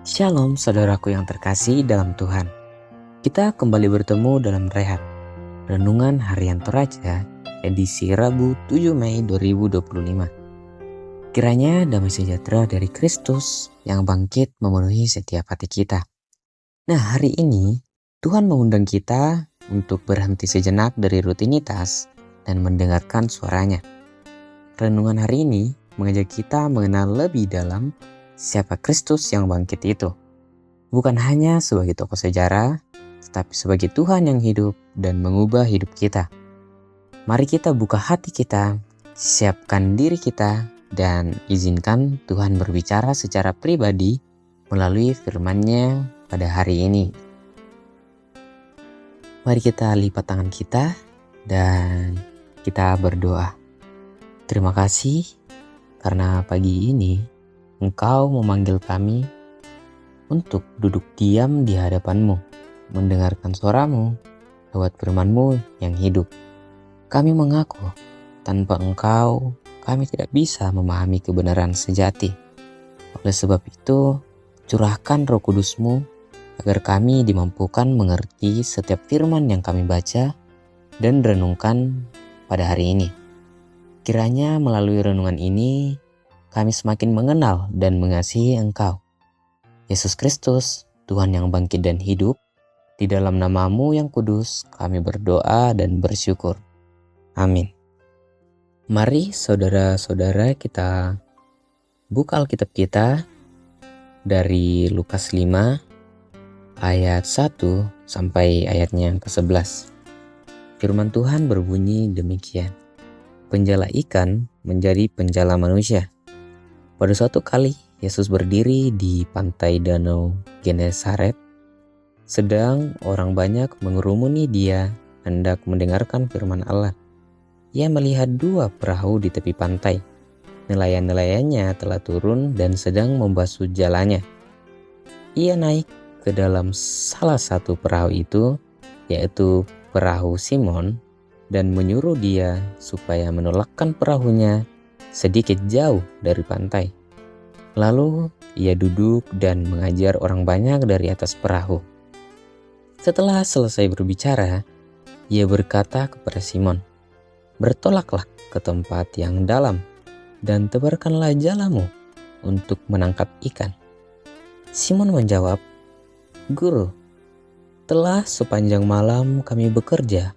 Shalom saudaraku yang terkasih dalam Tuhan. Kita kembali bertemu dalam Rehat, Renungan Harian Toraja, edisi Rabu 7 Mei 2025. Kiranya damai sejahtera dari Kristus yang bangkit memenuhi setiap hati kita. Nah, hari ini Tuhan mengundang kita untuk berhenti sejenak dari rutinitas dan mendengarkan suaranya. Renungan hari ini mengajak kita mengenal lebih dalam siapa Kristus yang bangkit itu. Bukan hanya sebagai tokoh sejarah, tetapi sebagai Tuhan yang hidup dan mengubah hidup kita. Mari kita buka hati kita, siapkan diri kita, dan izinkan Tuhan berbicara secara pribadi melalui firman-Nya pada hari ini. Mari kita lipat tangan kita dan kita berdoa. Terima kasih karena pagi ini Engkau memanggil kami untuk duduk diam di hadapan-Mu, mendengarkan suara-Mu lewat firman-Mu yang hidup. Kami mengaku, tanpa Engkau, kami tidak bisa memahami kebenaran sejati. Oleh sebab itu, curahkan Roh Kudus-Mu agar kami dimampukan mengerti setiap firman yang kami baca dan renungkan pada hari ini. Kiranya melalui renungan ini, kami semakin mengenal dan mengasihi Engkau. Yesus Kristus, Tuhan yang bangkit dan hidup, di dalam nama-Mu yang kudus kami berdoa dan bersyukur. Amin. Mari saudara-saudara kita buka Alkitab kita dari Lukas 5 ayat 1 sampai ayatnya yang ke-11. Firman Tuhan berbunyi demikian. Penjala ikan menjadi penjala manusia. Pada suatu kali, Yesus berdiri di pantai Danau Genesaret, sedang orang banyak mengerumuni Dia hendak mendengarkan firman Allah. Ia melihat dua perahu di tepi pantai. Nelayan-nelayannya telah turun dan sedang membasuh jalannya. Ia naik ke dalam salah satu perahu itu, yaitu perahu Simon, dan menyuruh dia supaya menolakkan perahunya sedikit jauh dari pantai. Lalu ia duduk dan mengajar orang banyak dari atas perahu. Setelah selesai berbicara, ia berkata kepada Simon, "Bertolaklah ke tempat yang dalam dan tebarkanlah jalamu untuk menangkap ikan." Simon menjawab, "Guru, telah sepanjang malam kami bekerja.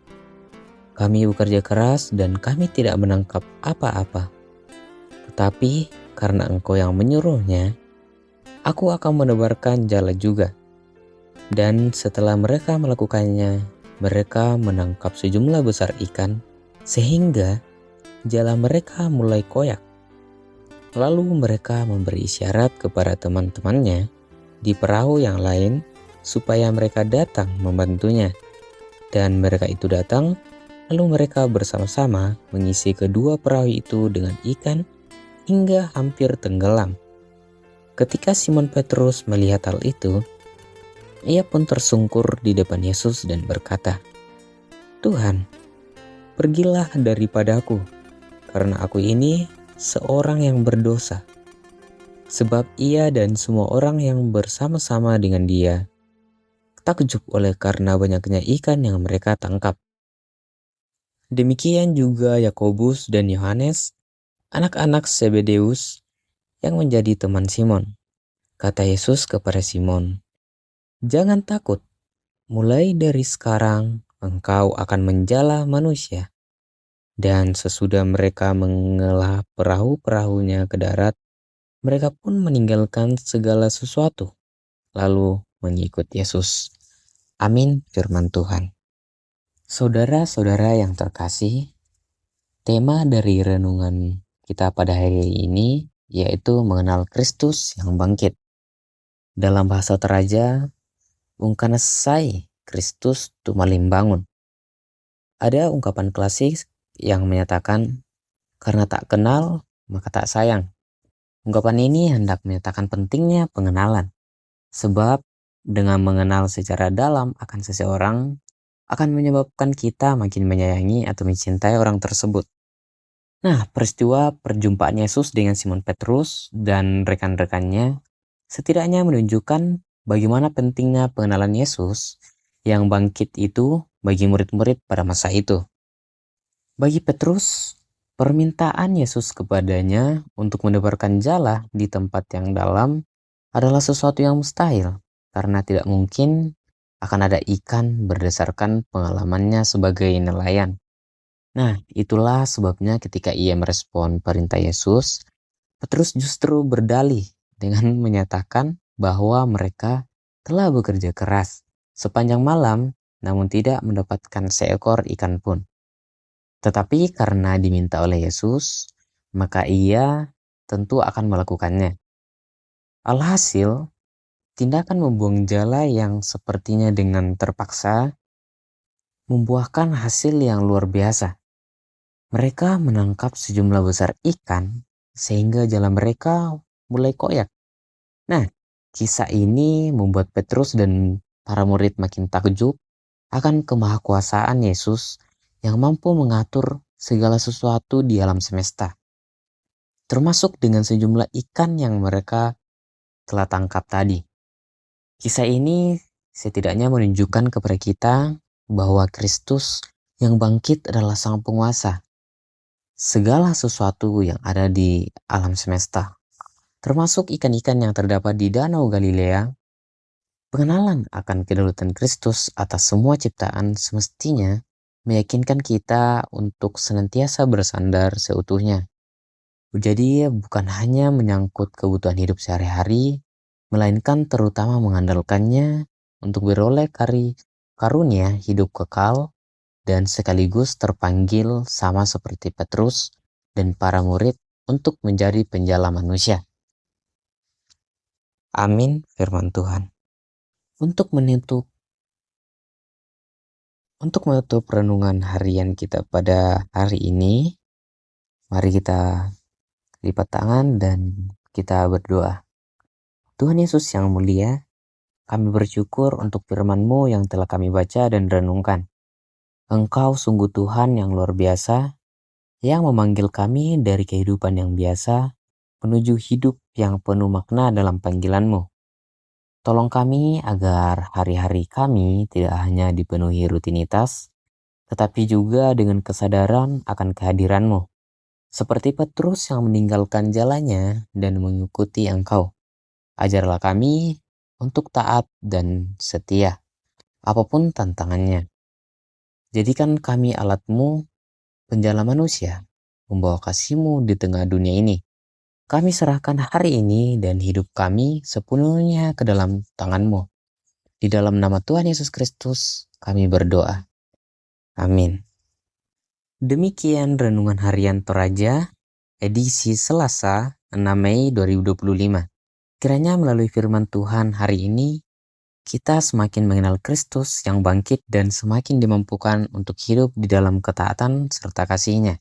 Kami bekerja keras dan kami tidak menangkap apa-apa. Tetapi karena Engkau yang menyuruhnya, aku akan menebarkan jala juga." Dan setelah mereka melakukannya, mereka menangkap sejumlah besar ikan, sehingga jala mereka mulai koyak. Lalu mereka memberi isyarat kepada teman-temannya di perahu yang lain, supaya mereka datang membantunya. Dan mereka itu datang, lalu mereka bersama-sama mengisi kedua perahu itu dengan ikan, hingga hampir tenggelam. Ketika Simon Petrus melihat hal itu, ia pun tersungkur di depan Yesus dan berkata, "Tuhan, pergilah daripadaku, karena aku ini seorang yang berdosa." Sebab ia dan semua orang yang bersama-sama dengan dia takjub oleh karena banyaknya ikan yang mereka tangkap. Demikian juga Yakobus dan Yohanes, anak-anak Zebedeus yang menjadi teman Simon. Kata Yesus kepada Simon, "Jangan takut, mulai dari sekarang engkau akan menjala manusia." Dan sesudah mereka mengelah perahu-perahunya ke darat, mereka pun meninggalkan segala sesuatu, lalu mengikut Yesus. Amin, firman Tuhan. Saudara-saudara yang terkasih, tema dari renungan kita pada hari ini yaitu mengenal Kristus yang bangkit. Dalam bahasa Toraja, ungkanasai Kristus tumalimbangun. Ada ungkapan klasik yang menyatakan, karena tak kenal maka tak sayang. Ungkapan ini hendak menyatakan pentingnya pengenalan. Sebab dengan mengenal secara dalam akan seseorang akan menyebabkan kita makin menyayangi atau mencintai orang tersebut. Nah, peristiwa perjumpaan Yesus dengan Simon Petrus dan rekan-rekannya setidaknya menunjukkan bagaimana pentingnya pengenalan Yesus yang bangkit itu bagi murid-murid pada masa itu. Bagi Petrus, permintaan Yesus kepadanya untuk menebarkan jala di tempat yang dalam adalah sesuatu yang mustahil, karena tidak mungkin akan ada ikan berdasarkan pengalamannya sebagai nelayan. Nah, itulah sebabnya ketika ia merespon perintah Yesus, Petrus justru berdalih dengan menyatakan bahwa mereka telah bekerja keras sepanjang malam, namun tidak mendapatkan seekor ikan pun. Tetapi karena diminta oleh Yesus, maka ia tentu akan melakukannya. Alhasil, tindakan membuang jala yang sepertinya dengan terpaksa membuahkan hasil yang luar biasa. Mereka menangkap sejumlah besar ikan sehingga jala mereka mulai koyak. Nah, kisah ini membuat Petrus dan para murid makin takjub akan kemahakuasaan Yesus yang mampu mengatur segala sesuatu di alam semesta, termasuk dengan sejumlah ikan yang mereka telah tangkap tadi. Kisah ini setidaknya menunjukkan kepada kita bahwa Kristus yang bangkit adalah Sang Penguasa segala sesuatu yang ada di alam semesta, termasuk ikan-ikan yang terdapat di Danau Galilea. Pengenalan akan kedaulatan Kristus atas semua ciptaan semestinya meyakinkan kita untuk senantiasa bersandar seutuhnya. Jadi bukan hanya menyangkut kebutuhan hidup sehari-hari, melainkan terutama mengandalkannya untuk beroleh karunia hidup kekal dan sekaligus terpanggil sama seperti Petrus dan para murid untuk menjadi penjala manusia. Amin, firman Tuhan. Untuk menutup renungan harian kita pada hari ini, mari kita lipat tangan dan kita berdoa. Tuhan Yesus yang mulia, kami bersyukur untuk firman-Mu yang telah kami baca dan renungkan. Engkau sungguh Tuhan yang luar biasa, yang memanggil kami dari kehidupan yang biasa menuju hidup yang penuh makna dalam panggilan-Mu. Tolong kami agar hari-hari kami tidak hanya dipenuhi rutinitas, tetapi juga dengan kesadaran akan kehadiran-Mu. Seperti Petrus yang meninggalkan jalannya dan mengikuti Engkau. Ajarlah kami untuk taat dan setia, apapun tantangannya. Jadikan kami alat-Mu, penjala manusia, membawa kasih-Mu di tengah dunia ini. Kami serahkan hari ini dan hidup kami sepenuhnya ke dalam tangan-Mu. Di dalam nama Tuhan Yesus Kristus, kami berdoa. Amin. Demikian Renungan Harian Toraja, edisi Selasa 6 Mei 2025. Kiranya melalui firman Tuhan hari ini, kita semakin mengenal Kristus yang bangkit dan semakin dimampukan untuk hidup di dalam ketaatan serta kasih-Nya.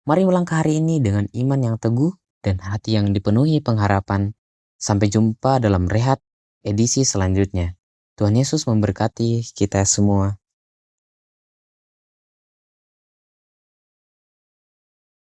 Mari melangkah hari ini dengan iman yang teguh dan hati yang dipenuhi pengharapan. Sampai jumpa dalam Rehat edisi selanjutnya. Tuhan Yesus memberkati kita semua.